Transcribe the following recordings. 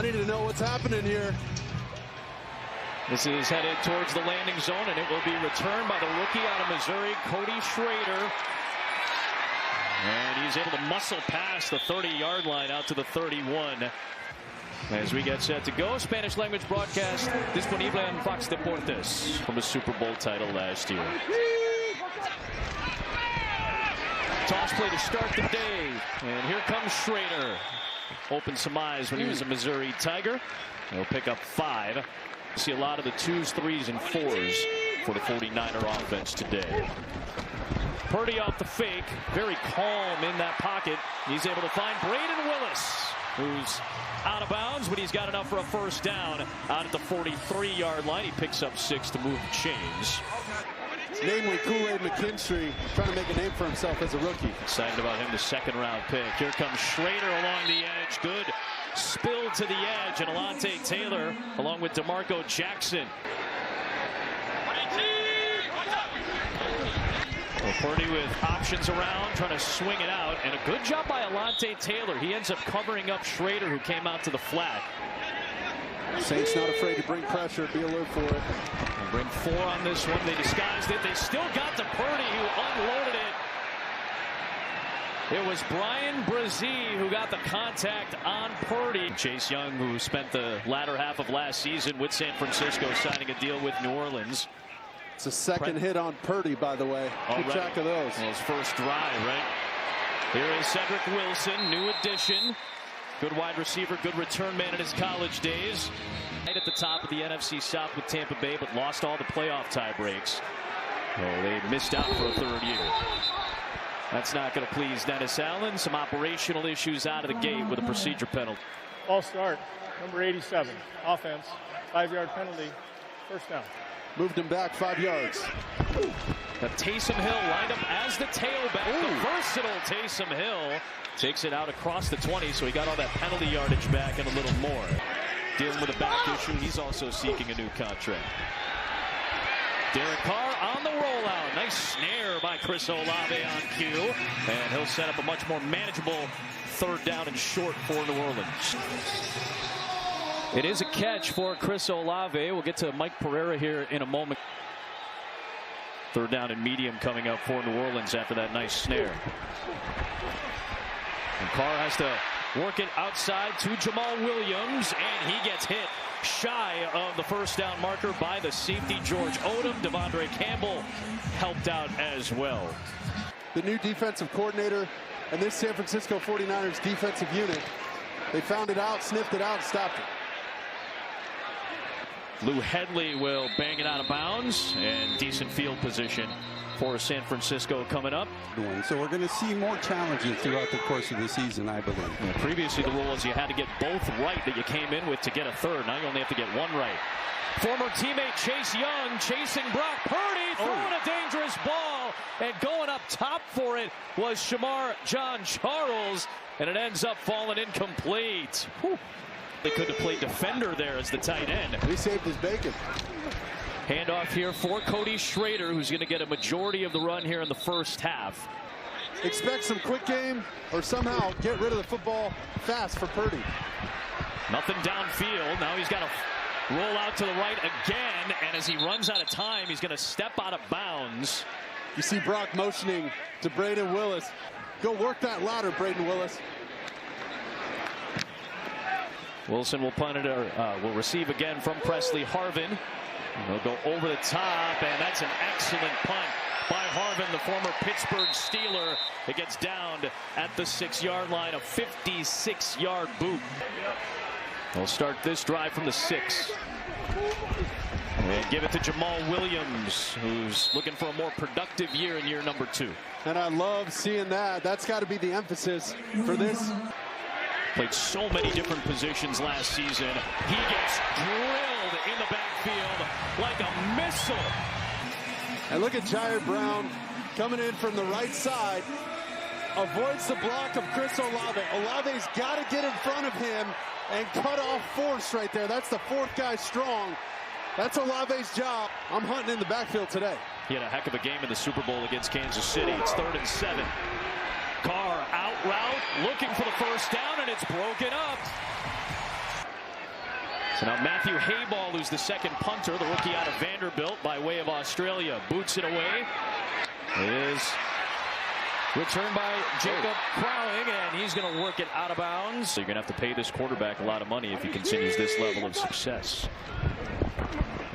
I need to know what's happening here. This is headed towards the landing zone, and it will be returned by the rookie out of Missouri, Cody Schrader. And he's able to muscle past the 30-yard line out to the 31. As we get set to go, Spanish language broadcast disponible on Fox Deportes from a Super Bowl title last year. Toss play to start the day, and here comes Schrader. Opened some eyes when he was a Missouri Tiger. He'll pick up 5. See a lot of the 2s, 3s, and 4s for the 49er offense today. Purdy off the fake, very calm in that pocket. He's able to find Braden Willis, who's out of bounds, but he's got enough for a first down out at the 43-yard line. He picks up 6 to move the chains. Namely, Kool-Aid McKinstry trying to make a name for himself as a rookie. Excited about him, the second-round pick. Here comes Schrader along the edge. Good spill to the edge, and Alontae Taylor along with DeMarco Jackson. Well, Purdy with options around, trying to swing it out, and a good job by Alontae Taylor. He ends up covering up Schrader, who came out to the flat. Saints not afraid to bring pressure, be alert for it. They bring 4 on this one. They disguised it. They still got to Purdy, who unloaded it. It was Brian Brzee who got the contact on Purdy. Chase Young, who spent the latter half of last season with San Francisco, signing a deal with New Orleans. It's a second hit on Purdy, by the way. Keep track of those. Well, his first drive, right? Here is Cedric Wilson, new addition. Good wide receiver, good return man in his college days. Right at the top of the NFC South with Tampa Bay, but lost all the playoff tie breaks. Well, they missed out for a 3rd year. That's not going to please Dennis Allen. Some operational issues out of the gate with a procedure penalty. False start, number 87, offense, 5-yard penalty, first down. Moved him back 5 yards. Now Taysom Hill lined up as the tailback. The versatile Taysom Hill takes it out across the 20, so he got all that penalty yardage back and a little more. Dealing with a back issue, he's also seeking a new contract. Derek Carr on the rollout. Nice snare by Chris Olave on cue. And he'll set up a much more manageable 3rd down and short for New Orleans. It is a catch for Chris Olave. We'll get to Mike Pereira here in a moment. 3rd down and medium coming up for New Orleans after that nice snare. And Carr has to work it outside to Jamal Williams, and he gets hit shy of the first down marker by the safety George Odom. Devondre Campbell helped out as well. The new defensive coordinator and this San Francisco 49ers defensive unit, they found it out, sniffed it out, and stopped it. Lou Hedley will bang it out of bounds, and decent field position for San Francisco coming up. So we're going to see more challenges throughout the course of the season, I believe. Yeah, previously, the rule was you had to get both right that you came in with to get a 3rd. Now you only have to get 1 right. Former teammate Chase Young chasing Brock Purdy, throwing a dangerous ball, and going up top for it was Shamar John Charles, and it ends up falling incomplete. Whew. They could have played defender there as the tight end. He saved his bacon. Handoff here for Cody Schrader, who's going to get a majority of the run here in the first half. Expect some quick game or somehow get rid of the football fast for Purdy. Nothing downfield. Now he's got to roll out to the right again, and as he runs out of time, he's going to step out of bounds. You see Brock motioning to Braden Willis. Go work that ladder, Braden Willis. Wilson will punt it, will receive again from Presley Harvin. They'll go over the top, and that's an excellent punt by Harvin, the former Pittsburgh Steeler. It gets downed at the 6-yard line, a 56-yard boot. They'll start this drive from the 6. And give it to Jamal Williams, who's looking for a more productive year in year number 2. And I love seeing that. That's got to be the emphasis for this. Played so many different positions last season. He gets drilled in the backfield like a missile. And look at Jair Brown coming in from the right side. Avoids the block of Chris Olave. Olave's got to get in front of him and cut off force right there. That's the 4th guy strong. That's Olave's job. I'm hunting in the backfield today. He had a heck of a game in the Super Bowl against Kansas City. It's 3rd and 7. Carr out route, looking for the first down, and it's broken up. So now Matthew Hayball, who's the second punter, the rookie out of Vanderbilt by way of Australia, boots it away. It is returned by Jacob Crowing, and he's going to work it out of bounds. So you're going to have to pay this quarterback a lot of money if he continues this level of success.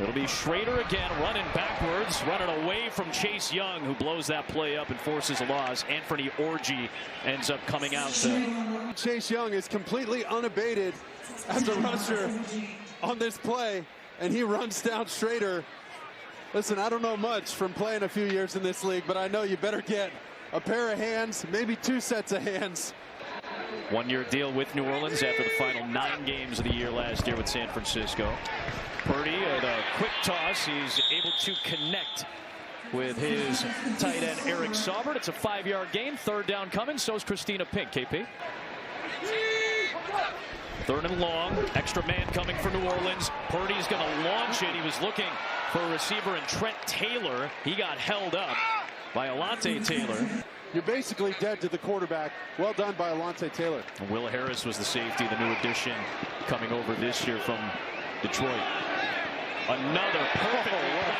It'll be Schrader again, running backwards, running away from Chase Young, who blows that play up and forces a loss. Anthony Orji ends up coming out to... Chase Young is completely unabated as a rusher on this play, and he runs down Schrader. Listen, I don't know much from playing a few years in this league, but I know you better get a pair of hands, maybe 2 sets of hands. One-year deal with New Orleans after the final 9 games of the year last year with San Francisco. Purdy at a quick toss. He's able to connect with his tight end Eric Saubert. It's a 5-yard gain. 3rd down coming. So is Christina Pink. KP. 3rd and long. Extra man coming for New Orleans. Purdy's going to launch it. He was looking for a receiver in Trent Taylor. He got held up by Alontae Taylor. You're basically dead to the quarterback. Well done by Alontae Taylor. And Will Harris was the safety, the new addition coming over this year from Detroit. Another perfectly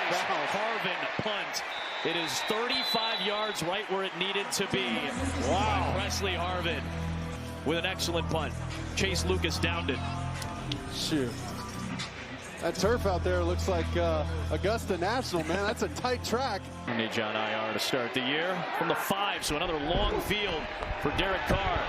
placed Harvin punt. It is 35 yards right where it needed to be. Wow. Presley Harvin with an excellent punt. Chase Lucas downed it. Shoot. That turf out there looks like Augusta National, man. That's a tight track. Nage on IR to start the year from the 5, so another long field for Derek Carr.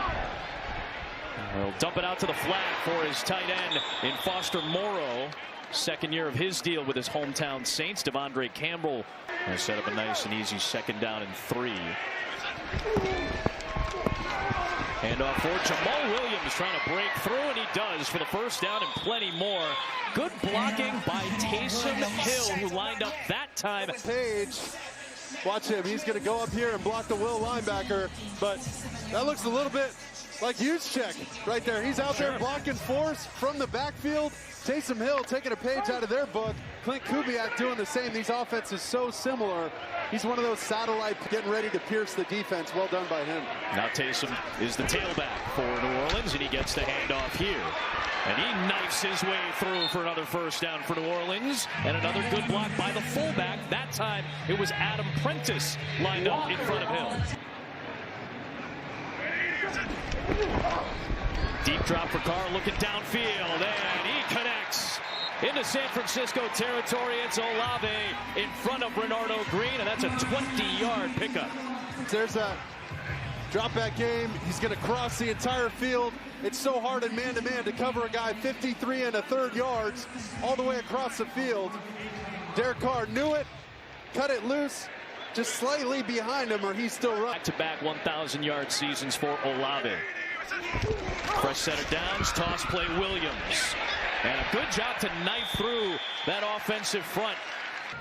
He'll dump it out to the flat for his tight end in Foster Morrow. 2nd year of his deal with his hometown Saints. Devondre Campbell has set up a nice and easy 2nd down and 3. Handoff for Jamal Williams, trying to break through, and he does for the 1st down and plenty more. Good blocking by Taysom Hill, who lined up that time. Page, watch him. He's going to go up here and block the Will linebacker, but that looks a little bit like Juszczyk right there. He's out there blocking force from the backfield. Taysom Hill taking a page out of their book. Clint Kubiak doing the same. These offenses so similar. He's one of those satellites getting ready to pierce the defense. Well done by him. Now Taysom is the tailback for New Orleans, and he gets the handoff here. And he knifes his way through for another 1st down for New Orleans. And another good block by the fullback. That time it was Adam Prentice lined up in front of Hill. Deep drop for Carr, looking downfield, and he connects into San Francisco territory. It's Olave in front of Renardo Green, and that's a 20-yard pickup. There's a drop back game. He's going to cross the entire field. It's so hard in man-to-man to cover a guy 53 1/3 yards all the way across the field. Derek Carr knew it, cut it loose, just slightly behind him, or he's still running. Back-to-back 1,000-yard seasons for Olave. Fresh set of downs, toss play Williams. And a good job to knife through that offensive front.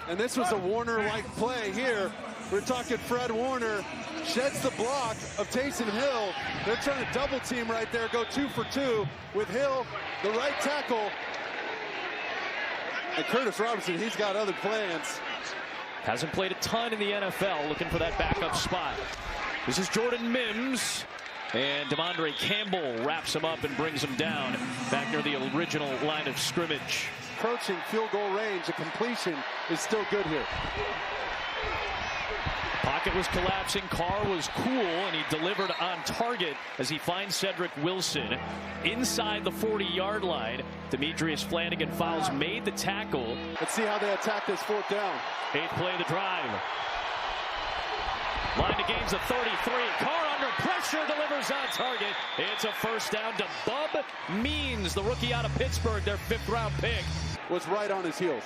And this was a Warner-like play here. We're talking Fred Warner sheds the block of Taysom Hill. They're trying to double team right there, go 2 for 2 with Hill, the right tackle. And Curtis Robinson, he's got other plans. Hasn't played a ton in the NFL, looking for that backup spot. This is Jordan Mims. And Devondre Campbell wraps him up and brings him down back near the original line of scrimmage. Approaching field goal range, a completion is still good here. Pocket was collapsing. Carr was cool, and he delivered on target as he finds Cedric Wilson inside the 40-yard line. Demetrius Flanagan fouls, made the tackle. Let's see how they attack this 4th down. 8th play of the drive. Line to gains of 33. Carr under pressure, delivers on target. It's a 1st down to Bub Means, the rookie out of Pittsburgh, their 5th-round pick. Was right on his heels.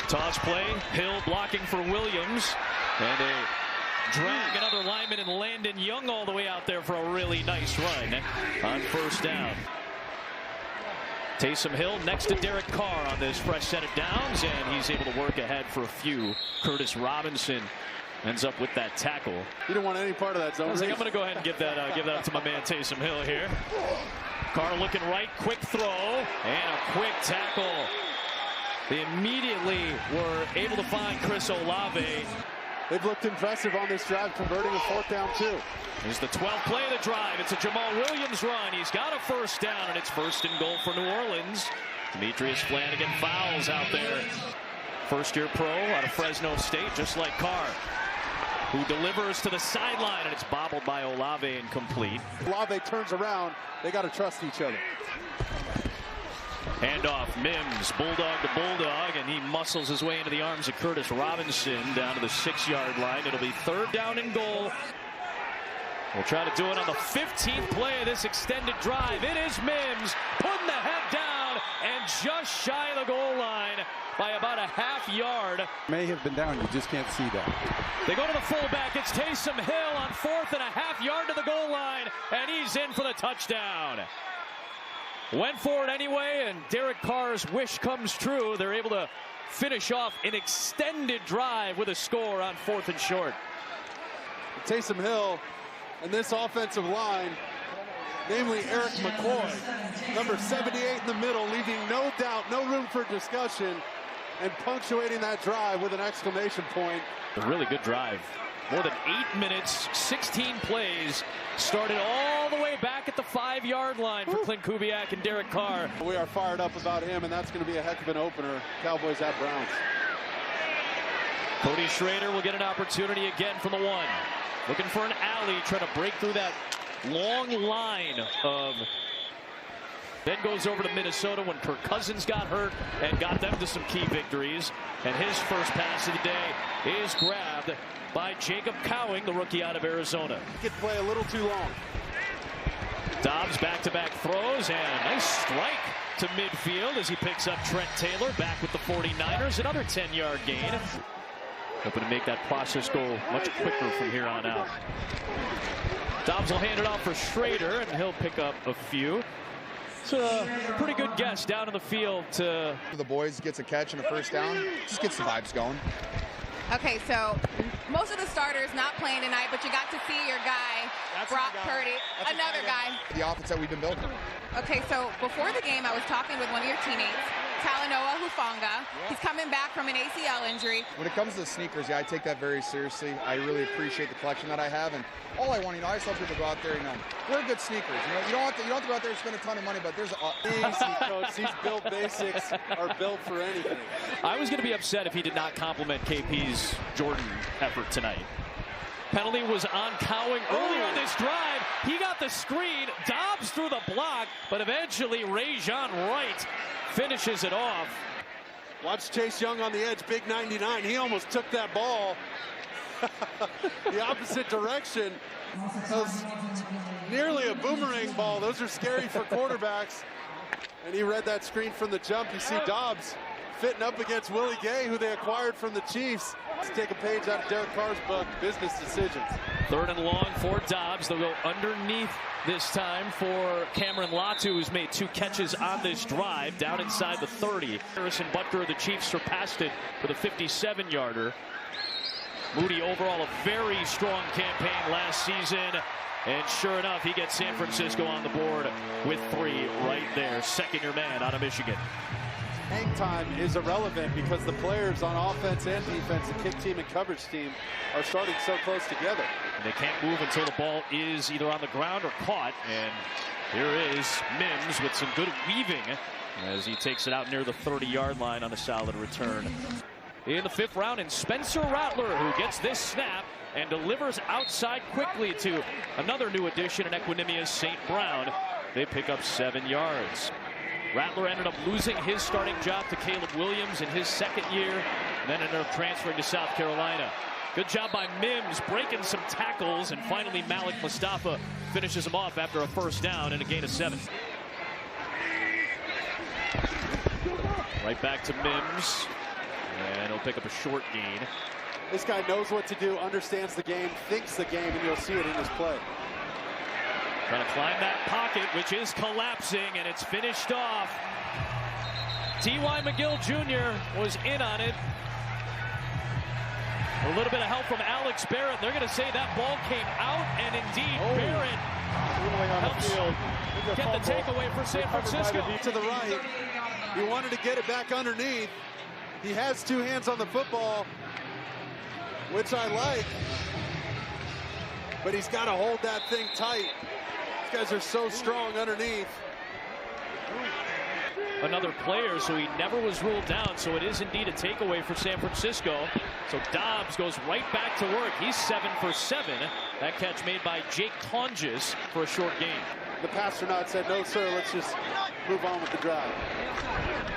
Toss play, Hill blocking for Williams. And a drag another lineman and Landon Young all the way out there for a really nice run on 1st down. Taysom Hill next to Derek Carr on this fresh set of downs, and he's able to work ahead for a few. Curtis Robinson ends up with that tackle. You don't want any part of that zone. I was like, I'm going to go ahead and give that up to my man Taysom Hill here. Carr looking right, quick throw, and a quick tackle. They immediately were able to find Chris Olave. They've looked impressive on this drive, converting a 4th down too. Here's the 12th play of the drive. It's a Jamal Williams run. He's got a 1st down, and it's 1st and goal for New Orleans. Demetrius Flanagan fouls out there. First-year pro out of Fresno State, just like Carr, who delivers to the sideline, and it's bobbled by Olave incomplete. Olave turns around. They got to trust each other. Handoff, Mims, bulldog to bulldog, and he muscles his way into the arms of Curtis Robinson down to the 6-yard line. It'll be 3rd down and goal. We'll try to do it on the 15th play of this extended drive. It is Mims putting the head down and just shy of the goal line by about a ½ yard. May have been down, you just can't see that. They go to the fullback. It's Taysom Hill on 4th and a ½ yard to the goal line, and he's in for the touchdown. Went for it anyway, and Derek Carr's wish comes true. They're able to finish off an extended drive with a score on 4th and short. Taysom Hill and this offensive line, namely Eric McCoy, number 78 in the middle, leaving no doubt, no room for discussion, and punctuating that drive with an exclamation point. A really good drive. More than 8 minutes, 16 plays, started all the way back at the 5-yard line for Clint Kubiak and Derek Carr. We are fired up about him, and that's going to be a heck of an opener. Cowboys at Browns. Cody Schrader will get an opportunity again from the 1. Looking for an alley, trying to break through that long line of... Then goes over to Minnesota when Kirk Cousins got hurt and got them to some key victories. And his first pass of the day is grabbed by Jacob Cowing, the rookie out of Arizona. He could play a little too long. Dobbs back-to-back throws, and a nice strike to midfield as he picks up Trent Taylor back with the 49ers. Another 10-yard gain. Hoping to make that process go much quicker from here on out. Dobbs will hand it off for Schrader, and he'll pick up a few. It's a pretty good guess down in the field to... The boys gets a catch and a 1st down. Just gets the vibes going. Okay, so most of the starters not playing tonight, but you got to see your guy, Brock Purdy, another guy. The offense that we've been building. Okay, so before the game, I was talking with one of your teammates, Talanoa Hufanga. He's coming back from an ACL injury. When it comes to the sneakers, yeah, I take that very seriously. I really appreciate the collection that I have, and all I want, I just tell people to go out there, wear good sneakers. You don't have to go out there and spend a ton of money, but there's easy, coach. These build basics are built for anything. I was going to be upset if he did not compliment KP's Jordan effort tonight. Penalty was on Cowing earlier in this drive. He got the screen. Dobbs through the block, but eventually Rajon Wright finishes it off. Watch Chase Young on the edge, big 99. He almost took that ball the opposite direction. That was nearly a boomerang ball. Those are scary for quarterbacks. And he read that screen from the jump. You see Dobbs fitting up against Willie Gay, who they acquired from the Chiefs. Let's take a page out of Derek Carr's book, Business Decisions. 3rd and long for Dobbs. They'll go underneath this time for Cameron Latu, who's made 2 catches on this drive, down inside the 30. Harrison Butker of the Chiefs surpassed it for the 57-yarder. Moody overall a very strong campaign last season. And sure enough, he gets San Francisco on the board with 3 right there. Second-year man out of Michigan. Hang time is irrelevant because the players on offense and defense, the kick team and coverage team, are starting so close together. They can't move until the ball is either on the ground or caught. And here is Mims with some good weaving as he takes it out near the 30-yard line on a solid return. In the 5th round, and Spencer Rattler, who gets this snap and delivers outside quickly to another new addition in Equinemius St. Brown. They pick up 7 yards. Rattler ended up losing his starting job to Caleb Williams in his 2nd year, and then ended up transferring to South Carolina. Good job by Mims breaking some tackles, and finally Malik Mustafa finishes him off after a 1st down and a gain of 7. Right back to Mims, and he'll pick up a short gain. This guy knows what to do, understands the game, thinks the game, and you'll see it in his play. Trying to climb that pocket, which is collapsing, and it's finished off. T.Y. McGill Jr. was in on it. A little bit of help from Alex Barrett. They're going to say that ball came out, and indeed Barrett helps get the takeaway for San Francisco. To the right, he wanted to get it back underneath. He has 2 hands on the football. which I like. But he's got to hold that thing tight. These guys are so strong underneath. Another player, so he never was ruled down, so it is indeed a takeaway for San Francisco. So Dobbs goes right back to work. He's 7 for 7. That catch made by Jake Tonjes for a short gain. The pastronaut said, no, sir, let's just move on with the drive.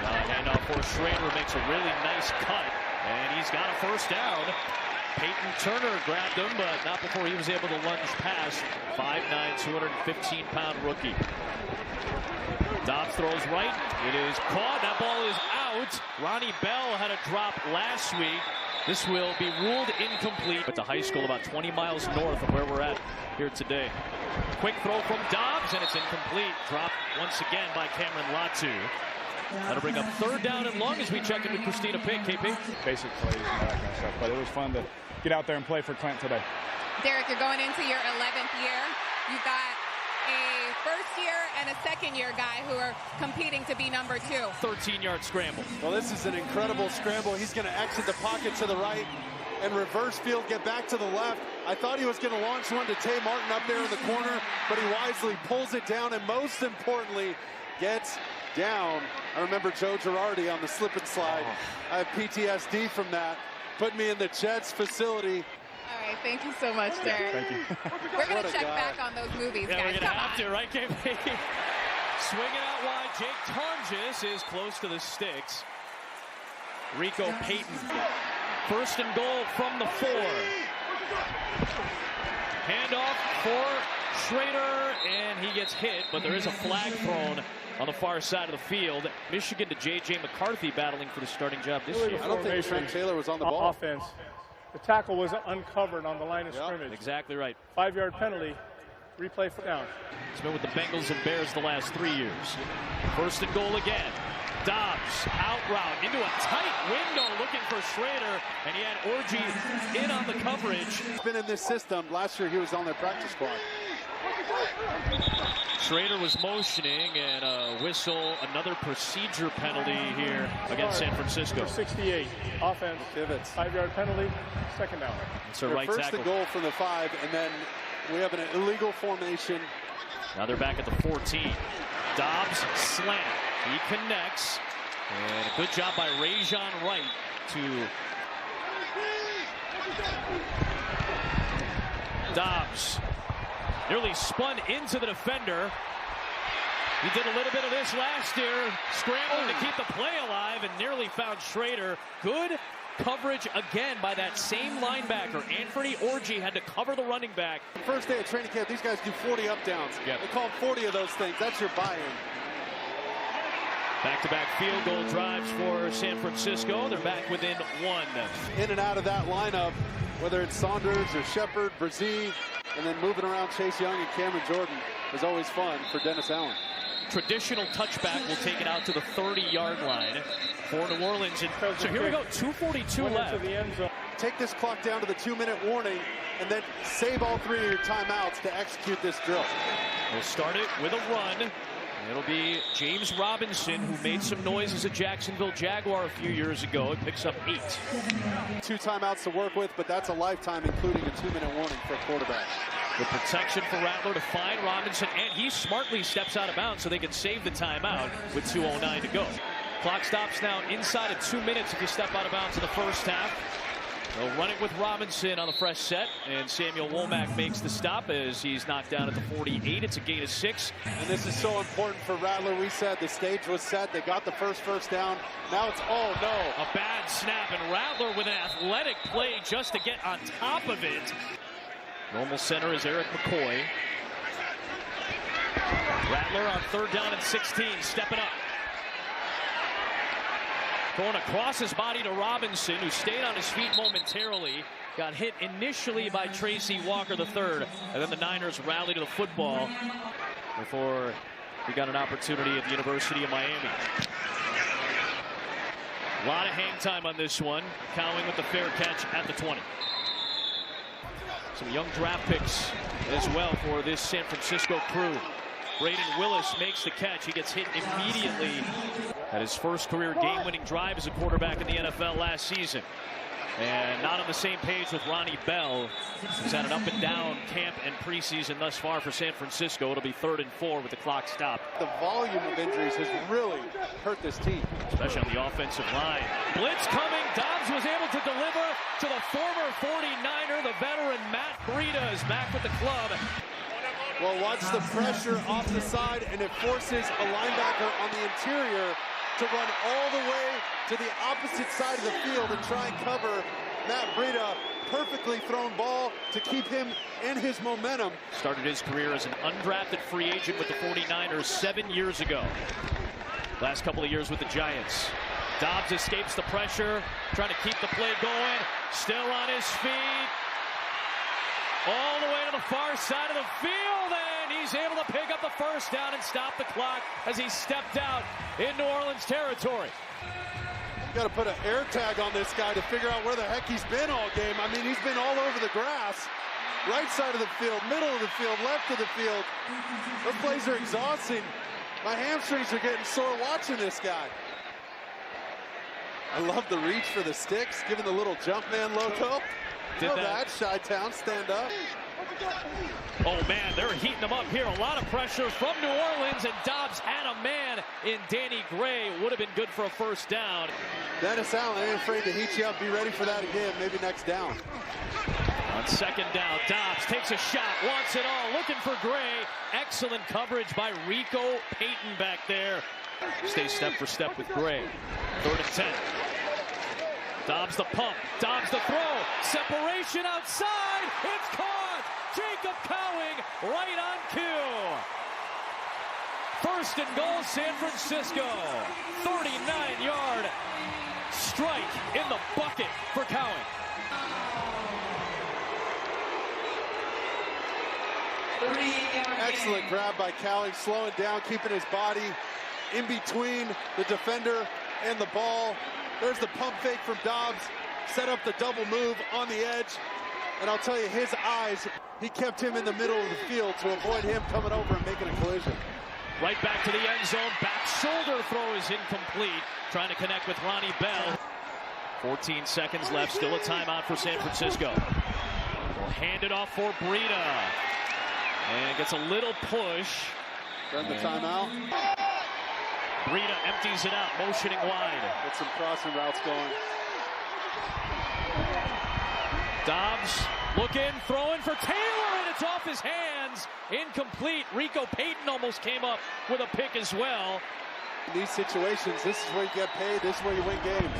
Handoff for Schrader, makes a really nice cut, and he's got a first down. Peyton Turner grabbed him, but not before he was able to lunge past 5'9", 215-pound rookie. Dobbs throws right. It is caught. That ball is out. Ronnie Bell had a drop last week. This will be ruled incomplete. It's a high school about 20 miles north of where we're at here today. Quick throw from Dobbs, and it's incomplete. Dropped once again by Cameron Latu. That'll bring up third down and long as we check in with Christina Pink. KP? Basic plays and all that kind of stuff, but it was fun to get out there and play for Clint today. Derek, you're going into your 11th year. You've got a first-year and a second-year guy who are competing to be number 2. 13-yard scramble. Well, this is an incredible scramble. He's going to exit the pocket to the right and reverse field, get back to the left. I thought he was going to launch one to Tay Martin up there in the corner, but he wisely pulls it down and most importantly gets down. I remember Joe Girardi on the slip and slide. I have PTSD from that. Put me in the Jets facility. All right, thank you so much, Derek. Thank you. We're going to check back on those movies, Yeah, guys. we're going to have to, right, KP? Swinging out wide, Jake Tonjes is close to the sticks. Rico Payton. First and goal from the 4. Handoff for Schrader, and he gets hit, but there is a flag thrown on the far side of the field. Michigan to J.J. McCarthy battling for the starting job this year. I don't think Trent Taylor was on the ball. Offense. The tackle was uncovered on the line of scrimmage. Exactly right. 5-yard penalty. Replay for down. He's been with the Bengals and Bears the last 3 years. First and goal again. Dobbs out route into a tight window looking for Schrader, and he had Orji in on the coverage. He's been in this system. Last year he was on their practice squad. Schrader was motioning, and a whistle, another procedure penalty here against San Francisco. 68. Offense. Pivots. 5-yard penalty. Second down. It's a Their right first tackle. and goal from the 5, and then we have an illegal formation. Now they're back at the 14. Dobbs slant. He connects. And a good job by Rajon Wright to Dobbs. Nearly spun into the defender. He did a little bit of this last year, scrambling to keep the play alive and nearly found Schrader. Good coverage again by that same linebacker. Anthony Orji had to cover the running back. First day of training camp, these guys do 40 up downs. Yep. They call 40 of those things. That's your buy-in. Back-to-back field goal drives for San Francisco. They're back within 1. In and out of that lineup, whether it's Saunders or Shepard, Brzee, and then moving around Chase Young and Cameron Jordan is always fun for Dennis Allen. Traditional touchback will take it out to the 30-yard line for New Orleans. And so here we go, 2:42 left. The end zone. Take this clock down to the 2-minute warning and then save all 3 of your timeouts to execute this drill. We'll start it with a run. It'll be James Robinson, who made some noise as a Jacksonville Jaguar a few years ago. It picks up 8. 2 timeouts to work with, but that's a lifetime, including a 2-minute warning for a quarterback. The protection for Rattler to find Robinson, and he smartly steps out of bounds so they can save the timeout with 2:09 to go. Clock stops now inside of 2 minutes if you step out of bounds in the first half. They'll run it with Robinson on the fresh set, and Samuel Womack makes the stop as he's knocked down at the 48. It's a gain of 6. And this is so important for Rattler. We said the stage was set. They got the first down. Now it's, oh no. A bad snap, and Rattler with an athletic play just to get on top of it. Normal center is Eric McCoy. Rattler on 3rd down and 16, stepping up. Going across his body to Robinson, who stayed on his feet momentarily. Got hit initially by Tracy Walker III, and then the Niners rally to the football before we got an opportunity at the University of Miami. A lot of hang time on this one. Cowing with the fair catch at the 20. Some young draft picks as well for this San Francisco crew. Braden Willis makes the catch. He gets hit immediately at his first career game-winning drive as a quarterback in the NFL last season. And not on the same page with Ronnie Bell. He's had an up and down camp and preseason thus far for San Francisco. It'll be 3rd and 4 with the clock stopped. The volume of injuries has really hurt this team. Especially on the offensive line. Blitz coming. Dobbs was able to deliver to the former 49er, the veteran Matt Breida is back with the club. Well, watch the pressure off the side, and it forces a linebacker on the interior to run all the way to the opposite side of the field and try and cover Matt Breida. Perfectly thrown ball to keep him in his momentum. Started his career as an undrafted free agent with the 49ers 7 years ago. Last couple of years with the Giants. Dobbs escapes the pressure, trying to keep the play going. Still on his feet. All the way to the far side of the field, and he's able to pick up the first down and stop the clock as he stepped out in New Orleans territory. Got to put an air tag on this guy to figure out where the heck he's been all game. I mean, he's been all over the grass. Right side of the field, middle of the field, left of the field. Those plays are exhausting. My hamstrings are getting sore watching this guy. I love the reach for the sticks, giving the little Jumpman logo. Feel that, Chi-Town, stand up. Oh, man, they're heating them up here. A lot of pressure from New Orleans, and Dobbs had a man in Danny Gray. Would have been good for a first down. Dennis Allen ain't afraid to heat you up. Be ready for that again, maybe next down. On 2nd down, Dobbs takes a shot, wants it all, looking for Gray. Excellent coverage by Rico Payton back there. Stays step for step with Gray. 3rd and 10. Dobbs the pump, Dobbs the throw, separation outside, it's caught! Jacob Cowing right on cue. 1st and goal, San Francisco. 39-yard strike in the bucket for Cowing. Excellent grab by Cowing, slowing down, keeping his body in between the defender and the ball. There's the pump fake from Dobbs, set up the double move on the edge. And I'll tell you, his eyes, he kept him in the middle of the field to avoid him coming over and making a collision. Right back to the end zone, back shoulder throw is incomplete. Trying to connect with Ronnie Bell. 14 seconds left, still a timeout for San Francisco. We'll hand it off for Breida. And gets a little push. Run the timeout. Breida empties it out, motioning wide. Get some crossing routes going. Dobbs looking, throwing for Taylor, and it's off his hands. Incomplete. Rico Payton almost came up with a pick as well. In these situations, this is where you get paid. This is where you win games.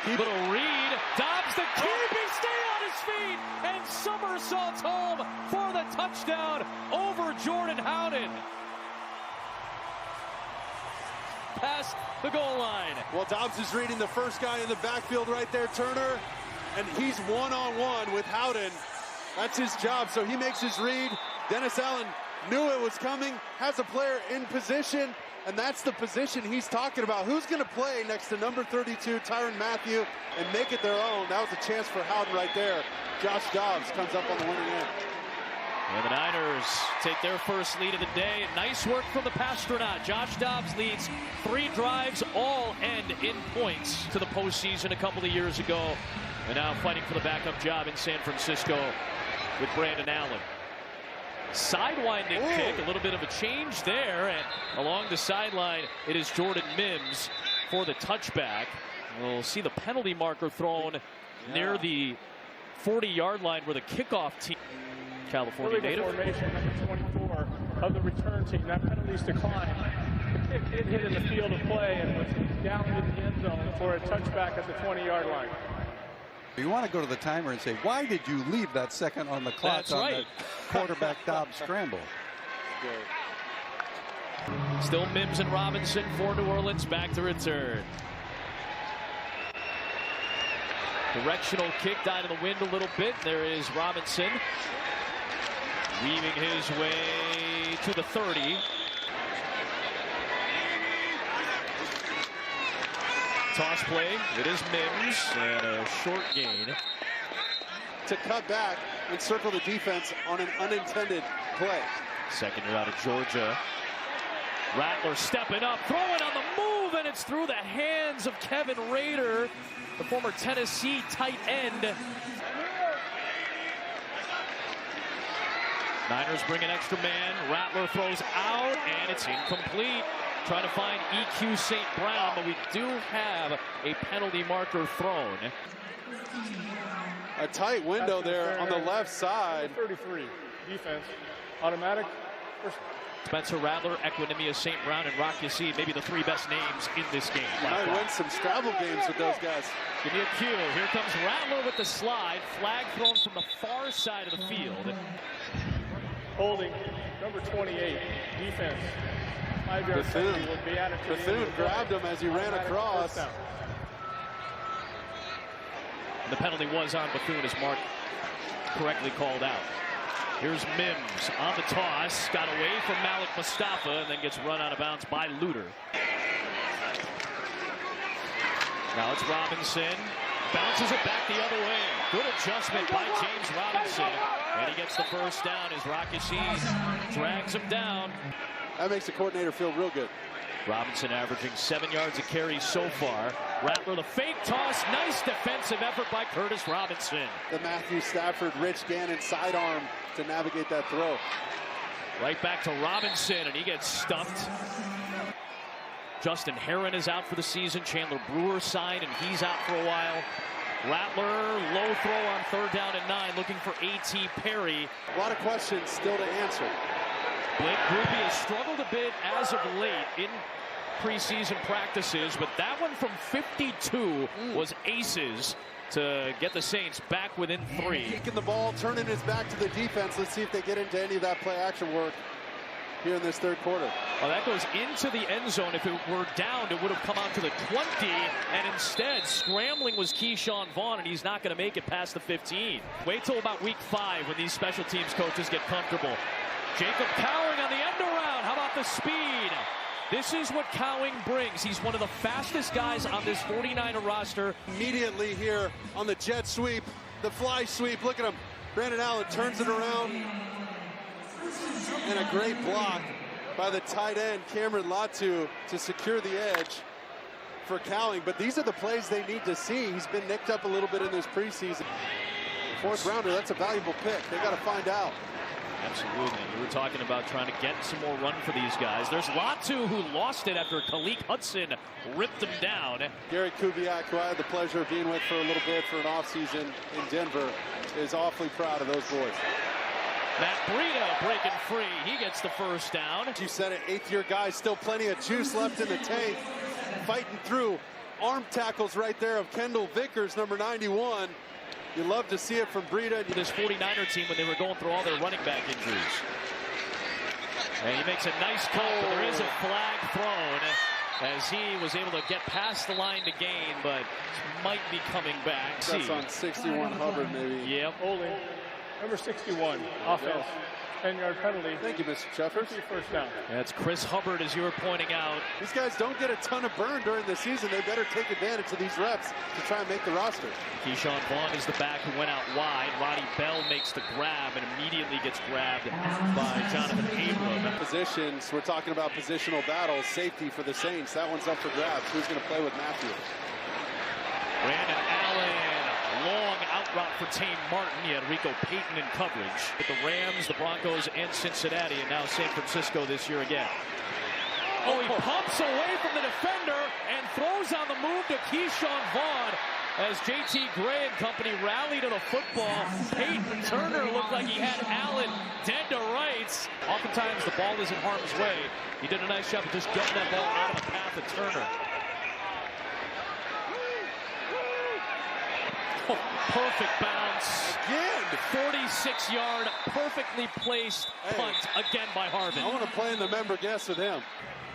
Little read. Dobbs the keep. He stay on his feet and somersaults home for the touchdown over Jordan Howden. Past the goal line. Well, Dobbs is reading the first guy in the backfield right there, Turner, and he's one-on-one with Howden. That's his job, so he makes his read. Dennis Allen knew it was coming, has a player in position, and that's the position he's talking about. Who's going to play next to number 32, Tyrann Mathieu, and make it their own? That was a chance for Howden right there. Josh Dobbs comes up on the winning end. And the Niners take their first lead of the day. Nice work from the Pastronaut. Josh Dobbs leads 3 drives, all end in points to the postseason a couple of years ago. And now fighting for the backup job in San Francisco with Brandon Allen. Sidewinding kick, a little bit of a change there. And along the sideline, it is Jordan Mims for the touchback. We'll see the penalty marker thrown near the 40-yard line where the kickoff team. California native. Formation number 24 of the return team. That penalty's declined. It hit in the field of play and was down to the end zone for a touchback at the 20-yard line. You want to go to the timer and say, why did you leave that second on the clock? That's on right. that quarterback Dobbs scramble? Still Mims and Robinson for New Orleans back to return. Directional kick down in the wind a little bit. There is Robinson weaving his way to the 30. Toss play. It is Mims and a short gain. To cut back and circle the defense on an unintended play. Second year out of Georgia. Rattler stepping up, throwing on the move, and it's through the hands of Kevin Rader, the former Tennessee tight end. Niners bring an extra man. Rattler throws out, and it's incomplete. Trying to find EQ St. Brown, but we do have a penalty marker thrown. A tight window there on the left side. 33, defense, automatic. Spencer Rattler, Equinemius St. Brown, and Rock Yassid, maybe the three best names in this game. Might win some Scrabble games with those guys. Give me a cue. Here comes Rattler with the slide. Flag thrown from the far side of the field. Holding, number 28, defense. Bethune grabbed him as he ran across. The penalty was on Bethune, as Mark correctly called out. Here's Mims on the toss. Got away from Malik Mustafa and then gets run out of bounds by Luter. Now it's Robinson. Bounces it back the other way. Good adjustment by James Robinson. And he gets the first down as Rock Yassid drags him down. That makes the coordinator feel real good. Robinson averaging 7 yards a carry so far. Rattler the fake toss. Nice defensive effort by Curtis Robinson. The Matthew Stafford, Rich Gannon sidearm to navigate that throw. Right back to Robinson, and he gets stuffed. Justin Herron is out for the season. Chandler Brewer signed, and he's out for a while. Rattler, low throw on 3rd down and 9, looking for A.T. Perry. A lot of questions still to answer. Blake Grupe has struggled a bit as of late in preseason practices, but that one from 52 was aces to get the Saints back within 3. Kicking the ball, turning his back to the defense. Let's see if they get into any of that play action work here in this 3rd quarter. Well, that goes into the end zone. If it were down, it would have come out to the 20, and instead scrambling was Keyshawn Vaughn, and he's not going to make it past the 15. Wait till about week 5 when these special teams coaches get comfortable. Jacob Cowing on the end around. How about the speed? This is what Cowing brings. He's one of the fastest guys on this 49er roster. Immediately here on the jet sweep, the fly sweep. Look at him. Brandon Allen turns it around. And a great block by the tight end, Cameron Latu, to secure the edge for Cowing. But these are the plays they need to see. He's been nicked up a little bit in this preseason. 4th rounder, that's a valuable pick. They got to find out. Absolutely. We were talking about trying to get some more run for these guys. There's Latu, who lost it after Khaleke Hudson ripped him down. Gary Kubiak, who I had the pleasure of being with for a little bit for an offseason in Denver, is awfully proud of those boys. Matt Breida breaking free. He gets the first down. You said it, 8th-year guy, still plenty of juice left in the tank. Fighting through arm tackles right there of Kendall Vickers, number 91. You love to see it from Breida. This 49er team when they were going through all their running back injuries. And he makes a nice cut, but there is a flag thrown as he was able to get past the line to gain, but might be coming back. That's on 61 Hubbard, maybe. Yep. Holding, number 61, offense. 10-yard penalty. Thank you, Mr. Sheffers. 1st down. That's Chris Hubbard, as you were pointing out. These guys don't get a ton of burn during the season. They better take advantage of these reps to try and make the roster. Keyshawn Vaughn is the back who went out wide. Roddy Bell makes the grab and immediately gets grabbed by Jonathan Abram. Positions, we're talking about positional battles. Safety for the Saints. That one's up for grabs. Who's going to play with Matthew? Brandon Allen. Long out route for Tame Martin. He had Rico Payton in coverage with the Rams, the Broncos, and Cincinnati, and now San Francisco this year again. Oh, he pumps away from the defender and throws on the move to Keyshawn Vaughn as J.T. Gray and company rally to the football. Peyton Turner looked like he had Allen dead to rights. Oftentimes the ball is in harm's way. He did a nice job of just getting that ball out of the path of Turner. Perfect bounce. Again. 46-yard, perfectly placed punt again by Harvin. I want to play in the member guest with him.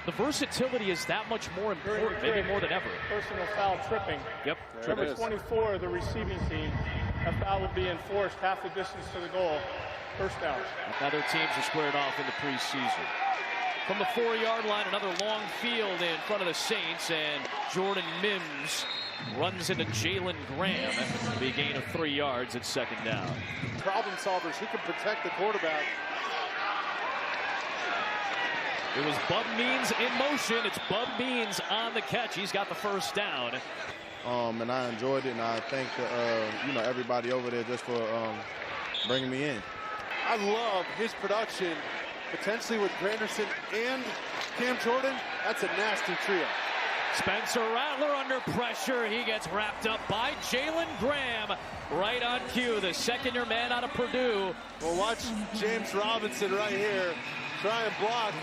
The versatility is that much more important, maybe more than ever. Personal foul tripping. Yep. Number 24, the receiving team. That foul will be enforced half the distance to the goal. 1st down. Other teams are squared off in the preseason. From the 4-yard line, another long field in front of the Saints, and Jordan Mims runs into Jalen Graham. A gain of 3 yards at 2nd down. Problem solvers. He can protect the quarterback. It was Bub Means in motion. It's Bub Means on the catch. He's got the first down. And I enjoyed it, and I thank everybody over there just for bringing me in. I love his production, potentially with Granderson and Cam Jordan. That's a nasty trio. Spencer Rattler under pressure. He gets wrapped up by Jalen Graham. Right on cue, the second-year man out of Purdue. Well, watch James Robinson right here try and block.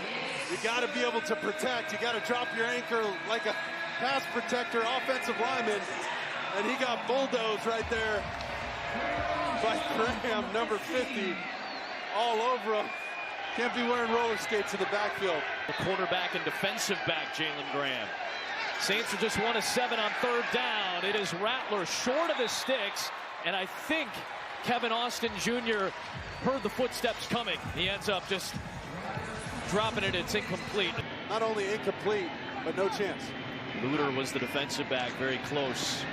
You got to be able to protect. You got to drop your anchor like a pass protector, offensive lineman. And he got bulldozed right there by Graham, number 50, all over him. Can't be wearing roller skates in the backfield. The quarterback and defensive back, Jalen Graham. Saints are just 1 of 7 on third down. It is Rattler short of the sticks, and I think Kevin Austin Jr. heard the footsteps coming. He ends up just dropping it. It's incomplete. Not only incomplete, but no chance. Luter was the defensive back, very close.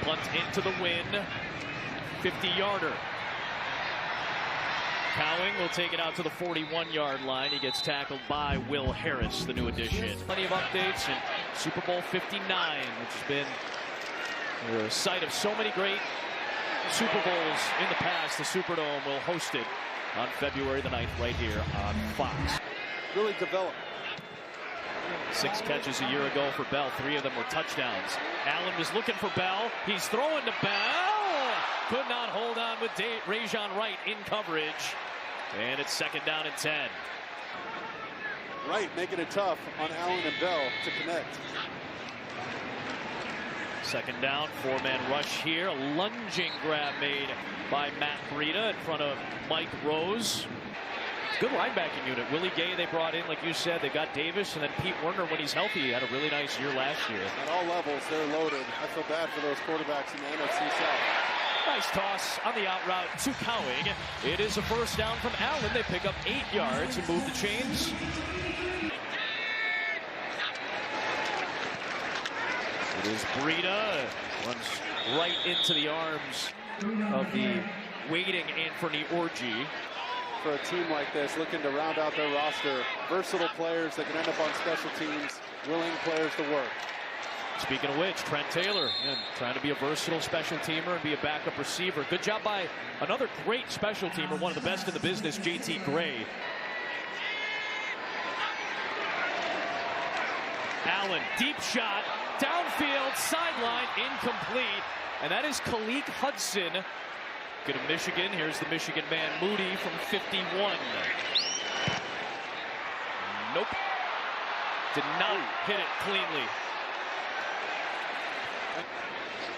Punt into the wind, 50-yarder. Cowing will take it out to the 41-yard line. He gets tackled by Will Harris, the new addition. Plenty of updates, and Super Bowl 59, which has been the site of so many great Super Bowls in the past. The Superdome will host it on February the 9th right here on Fox. Really developed. 6 catches a year ago for Bell. 3 of them were touchdowns. Allen was looking for Bell. He's throwing to Bell. Could not hold on with Rajon Wright in coverage. And it's 2nd down and 10. Wright making it tough on Allen and Bell to connect. 2nd down, 4-man rush here. A lunging grab made by Matt Breida in front of Mike Rose. Good linebacking unit. Willie Gay they brought in, like you said. They got Davis, and then Pete Werner, when he's healthy, he had a really nice year last year. At all levels, they're loaded. I feel bad for those quarterbacks in the NFC South. Nice toss on the out route to Cowing. It is a 1st down from Allen. They pick up 8 yards and move the chains. It is Breida. Runs right into the arms of the waiting Anthony Orji. For a team like this, looking to round out their roster, versatile players that can end up on special teams, willing players to work. Speaking of which, Trent Taylor, trying to be a versatile special teamer and be a backup receiver. Good job by another great special teamer, one of the best in the business, JT Gray. Allen, deep shot, downfield, sideline, incomplete. And that is Khaleke Hudson. Good of Michigan. Here's the Michigan man, Moody, from 51. Nope. Did not hit it cleanly.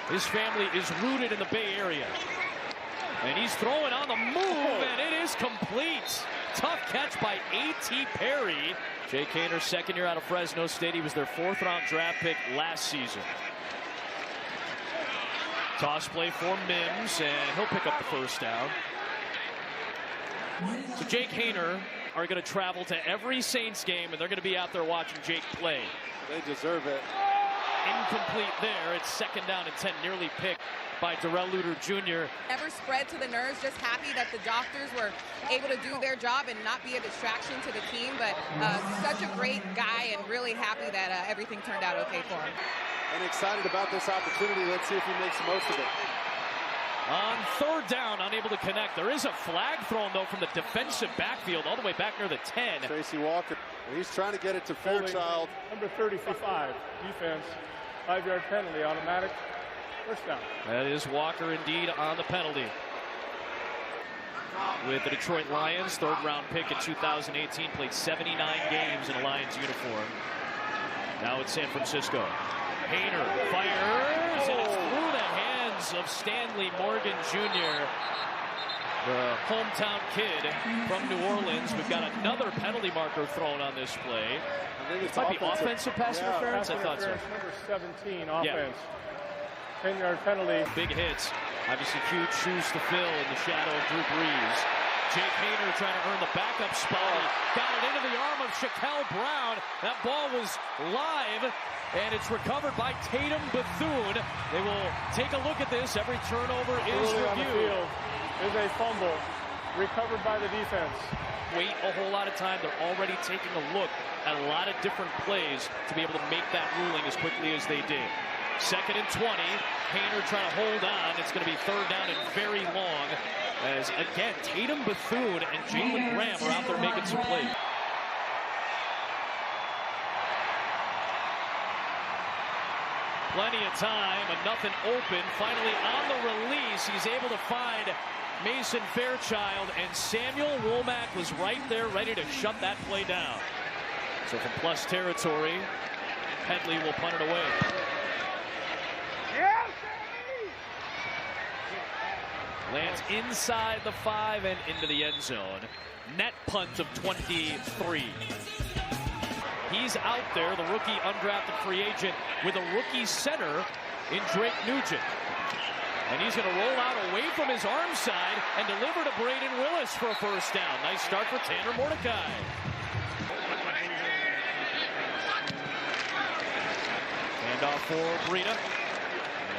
His family is rooted in the Bay Area. And he's throwing on the move, and it is complete. Tough catch by A.T. Perry. Jake Haener, 2nd year out of Fresno State. He was their 4th-round draft pick last season. Toss play for Mims, and he'll pick up the 1st down. So Jake Haener are going to travel to every Saints game, and they're going to be out there watching Jake play. They deserve it. Incomplete there. It's 2nd down and 10, nearly picked by Darrell Luter Jr. Never spread to the nerves, just happy that the doctors were able to do their job and not be a distraction to the team. But such a great guy, and really happy that everything turned out okay for him. And excited about this opportunity. Let's see if he makes the most of it. On 3rd down, unable to connect. There is a flag thrown, though, from the defensive backfield all the way back near the 10. Tracy Walker, he's trying to get it to Fairchild. Number 35, defense, 5-yard penalty, automatic, 1st down. That is Walker indeed on the penalty. With the Detroit Lions, 3rd-round pick in 2018, played 79 games in a Lions uniform. Now it's San Francisco. Haener fires, and it's through the hands of Stanley Morgan Jr., the hometown kid from New Orleans. We've got another penalty marker thrown on this play. I think it's Might be offensive pass interference. I thought so. Number 17, offense. 10-yard penalty. Big hits. Obviously huge shoes to fill in the shadow of Drew Brees. Jake Haener trying to earn the backup spot. Got it into the arm of Shaquille Brown. That ball was live, and it's recovered by Tatum Bethune. They will take a look at this. Every turnover is reviewed. There's a fumble. recovered by the defense. Wait a whole lot of time. They're already taking a look at a lot of different plays to be able to make that ruling as quickly as they did. 2nd and 20. Haener trying to hold on. It's going to be 3rd down and very long. As, again, Tatum, Bethune, and Jalen Graham are out there making some plays. Plenty of time, and nothing open. Finally, on the release, he's able to find Mason Fairchild, and Samuel Womack was right there ready to shut that play down. So from plus territory, Headley will punt it away. Lands inside the 5 and into the end zone. Net punt of 23. He's out there, the rookie undrafted free agent, with a rookie center in Drake Nugent. And he's going to roll out away from his arm side and deliver to Braden Willis for a 1st down. Nice start for Tanner Mordecai. Handoff for Breida.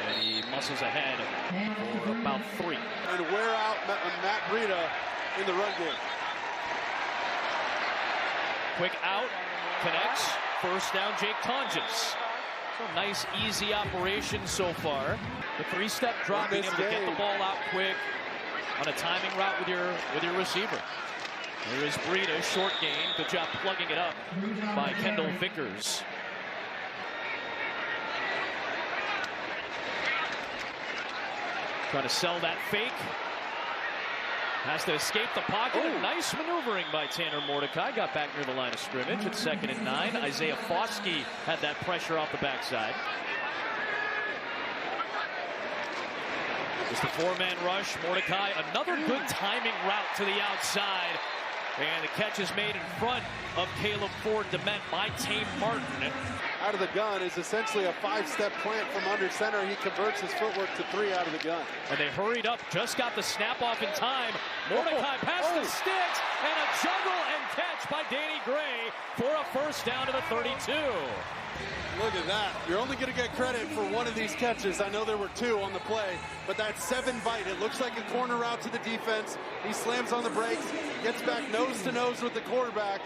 And he muscles ahead for about 3. And wear out Matt Breida in the run game. Quick out, connects, 1st down, Jake Tonjes. So nice, easy operation so far. The 3-step drop, being able to get the ball out quick on a timing route with your receiver. Here is Breida, short gain. Good job plugging it up by Kendall Vickers. Trying to sell that fake. Has to escape the pocket. Nice maneuvering by Tanner Mordecai. Got back near the line of scrimmage at 2nd and 9. Isaiah Foskey had that pressure off the backside. Just a 4-man rush. Mordecai, another good timing route to the outside. And the catch is made in front of Caleb Ford Dement by Tame Martin. Out of the gun is essentially a 5-step plant from under center. He converts his footwork to 3 out of the gun. And they hurried up, just got the snap off in time. Mordecai past the sticks, and a juggle and catch by Danny Gray for a 1st down to the 32. Look at that. You're only going to get credit for one of these catches. I know there were 2 on the play, but that 7 bite, it looks like a corner route to the defense. He slams on the brakes, gets back nose to nose with the quarterback,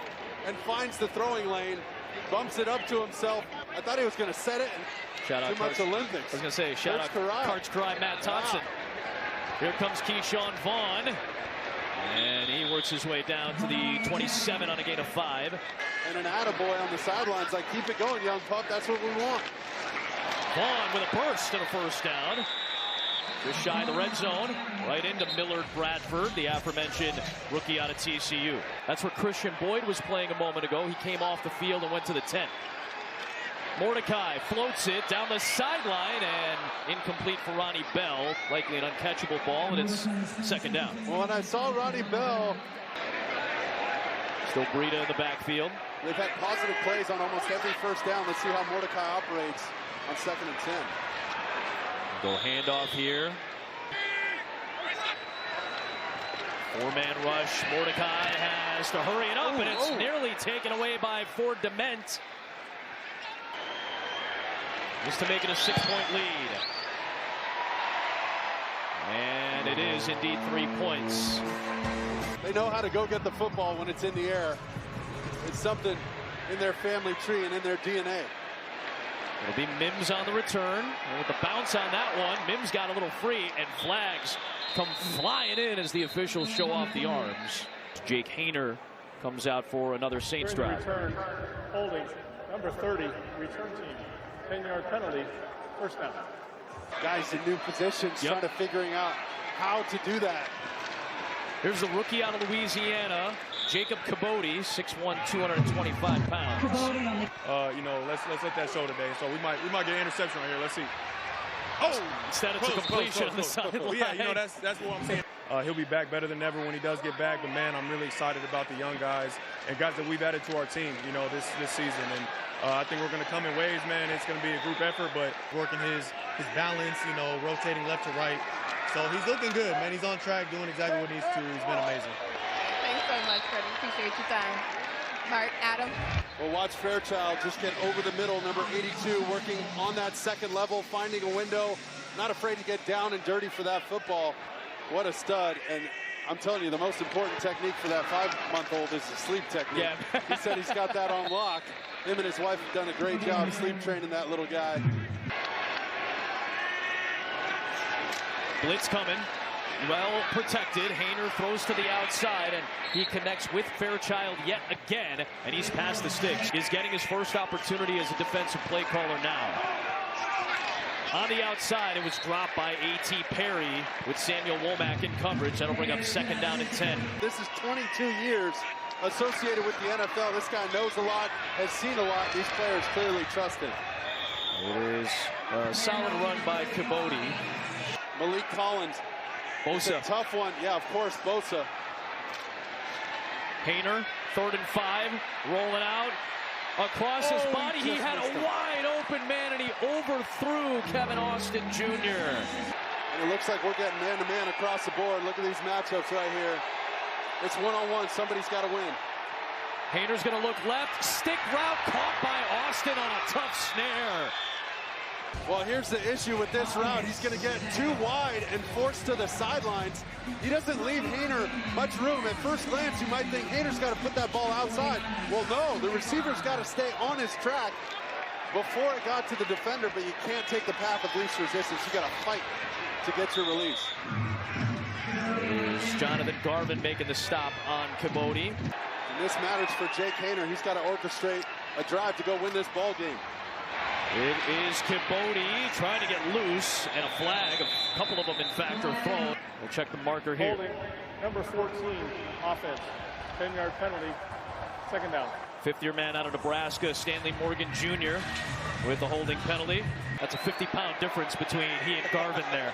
and finds the throwing lane, bumps it up to himself. I thought he was going to set it. Shout out too much Olympics. I was going to say, shout out Karch Karai, Matt Thompson. Wow. Here comes Keyshawn Vaughn. And he works his way down to the 27 on a gain of 5. And an attaboy on the sidelines, like, keep it going, young pup. That's what we want. Vaughn with a burst and a 1st down. Just shy of the red zone. Right into Millard Bradford, the aforementioned rookie out of TCU. That's where Christian Boyd was playing a moment ago. He came off the field and went to the 10. Mordecai floats it down the sideline and incomplete for Ronnie Bell. Likely an uncatchable ball, and it's 2nd down. Well, when I saw Ronnie Bell, still Breida in the backfield. They've had positive plays on almost every 1st down. Let's see how Mordecai operates on 2nd and 10. Go handoff here. 4-man rush. Mordecai has to hurry it up, and it's nearly taken away by Ford Dement. Just to make it a 6-point lead. And it is indeed 3 points. They know how to go get the football when it's in the air. It's something in their family tree and in their DNA. It'll be Mims on the return. And with the bounce on that one, Mims got a little free, and flags come flying in as the officials show off the arms. Jake Haener comes out for another Saints drive. Return, holding, number 30, return team. 10-yard penalty, 1st down. Guys in new positions trying to figuring out how to do that. Here's the rookie out of Louisiana, Jacob Cabody, 6'1", 225 pounds. You know, let's let that show today. So we might get an interception right here. Let's see. Instead it's a completion on the sideline. Yeah, you know, that's what I'm saying. He'll be back better than ever when he does get back. But man, I'm really excited about the young guys and guys that we've added to our team, you know, this season. And I think we're going to come in waves, man. It's going to be a group effort, but working his balance, you know, rotating left to right. So he's looking good, man. He's on track, doing exactly what he needs to. He's been amazing. Thanks so much, Freddie. Appreciate your time. Mark, Adam. Well, watch Fairchild just get over the middle, number 82, working on that 2nd level, finding a window, not afraid to get down and dirty for that football. What a stud. And I'm telling you, the most important technique for that 5-month-old is the sleep technique. Yeah. He said he's got that on lock. Him and his wife have done a great job sleep training that little guy. Blitz coming. Well protected. Hayner throws to the outside, and he connects with Fairchild yet again, and he's past the sticks. He's getting his first opportunity as a defensive play caller now. On the outside, it was dropped by A.T. Perry with Samuel Womack in coverage. That'll bring up 2nd down and 10. This is 22 years associated with the NFL. This guy knows a lot, has seen a lot. These players clearly trust him. It is a solid run by Kibodi. Malik Collins. Bosa. It's a tough one. Yeah, of course, Bosa. Hayner, 3rd and 5, rolling out. Across his body, he had a wide open man, and he overthrew Kevin Austin Jr. And it looks like we're getting man-to-man across the board. Look at these matchups right here. It's one-on-one. Somebody's got to win. Hayner's going to look left. Stick route caught by Austin on a tough snare. Well, here's the issue with this route. He's going to get too wide and forced to the sidelines. He doesn't leave Hayner much room. At first glance, you might think Hayner's got to put that ball outside. Well, no, the receiver's got to stay on his track before it got to the defender, but you can't take the path of least resistance. You got to fight to get your release. Here's Jonathan Garvin making the stop on Kibodi. And this matters for Jake Hayner. He's got to orchestrate a drive to go win this ball game. It is Kibodi trying to get loose, and a flag. A couple of them, in fact, are thrown. We'll check the marker here. Holding, number 14, offense. 10-yard penalty, 2nd down. 5th-year man out of Nebraska, Stanley Morgan Jr. with the holding penalty. That's a 50-pound difference between he and Garvin there.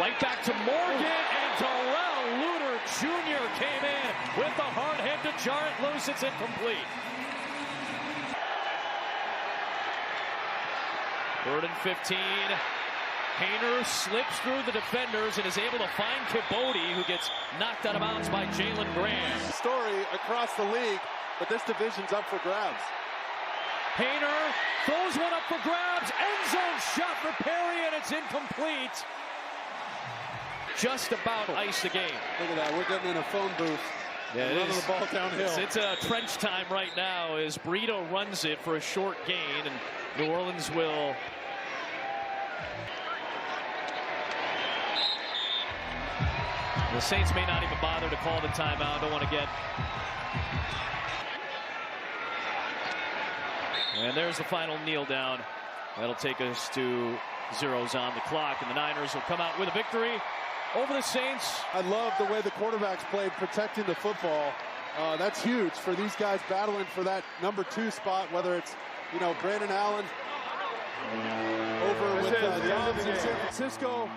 Right back to Morgan, and Darrell Luter Jr. came in with the hard hit to jar it loose. It's incomplete. 3rd and 15. Hayner slips through the defenders and is able to find Kibodi, who gets knocked out of bounds by Jalen Graham. Story across the league, but this division's up for grabs. Hayner throws one up for grabs. End zone shot for Perry, and it's incomplete. Just about iced the game. Look at that. We're getting in a phone booth. Yeah, running the ball downhill. It's a trench time right now as Brito runs it for a short gain, and New Orleans will. The Saints may not even bother to call the timeout. Don't want to get. And there's the final kneel down. That'll take us to zeros on the clock, and the Niners will come out with a victory over the Saints. I love the way the quarterbacks played, protecting the football. That's huge for these guys battling for that number 2 spot, whether it's, Brandon Allen over with the Dobbs in San Francisco.